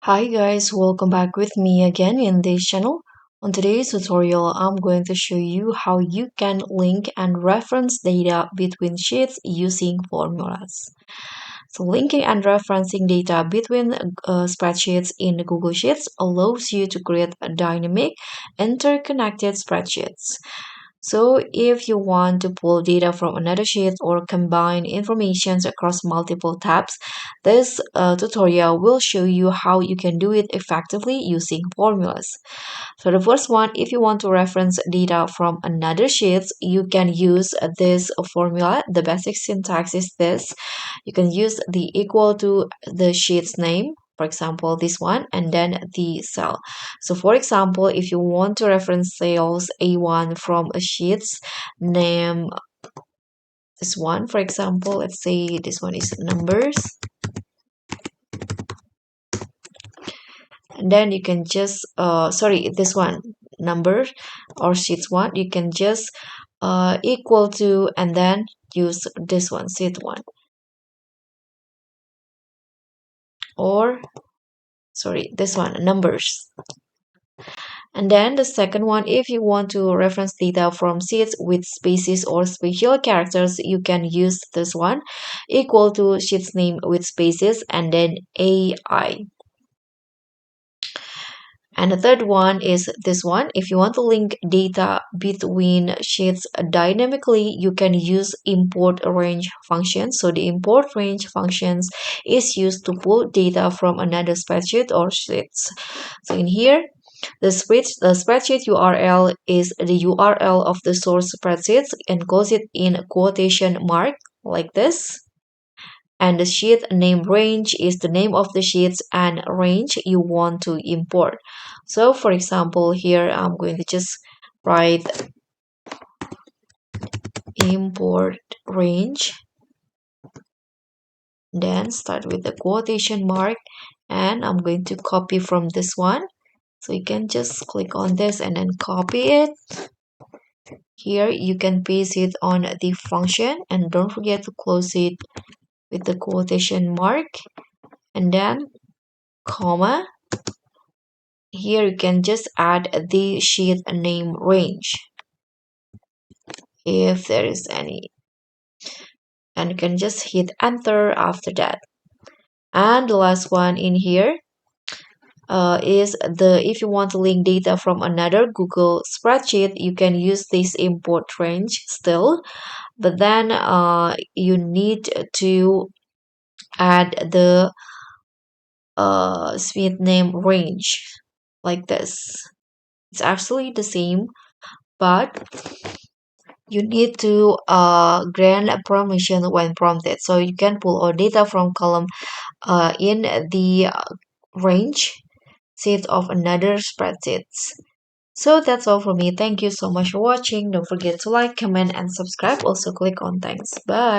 Hi guys, welcome back with me again in this channel. On today's tutorial, I'm going to show you how you can link and reference data between sheets using formulas. So linking and referencing data between spreadsheets in Google Sheets allows you to create a dynamic, interconnected spreadsheets. So if you want to pull data from another sheet or combine information across multiple tabs, this tutorial will show you how you can do it effectively using formulas. So the first one, if you want to reference data from another sheet, you can use this formula. The basic syntax is this. You can use the equal to the sheet's name, for example, this one, and then the cell. So for example, if you want to reference sales A1 from a sheet's name, this one, for example, let's say this one is numbers, and then you can just sorry, this one number or sheets one, you can just equal to and then use this one sheet one, or sorry, this one numbers. And then the second one, if you want to reference data from sheets with spaces or special characters, you can use this one, equal to sheet's name with spaces and then AI. And the third one is this one. If you want to link data between sheets dynamically, you can use import range function. So the import range functions is used to pull data from another spreadsheet or sheets. So in here, the spreadsheet URL is the URL of the source spreadsheet, enclose it in quotation mark like this. And the sheet name range is the name of the sheets and range you want to import. So for example, here I'm going to just write import range, then start with the quotation mark, and I'm going to copy from this one. So you can just click on this and then copy it. Here you can paste it on the function and don't forget to close it with the quotation mark and then comma. Here you can just add the sheet name range if there is any, and you can just hit enter after that. And the last one in here is the if you want to link data from another Google spreadsheet, you can use this import range still, but then you need to add the sheet name range like this. It's actually the same, but you need to grant a permission when prompted. So you can pull all data from column in the range set of another spreadsheets. So that's all for me. Thank you so much for watching. Don't forget to like, comment, and subscribe. Also click on thanks. Bye.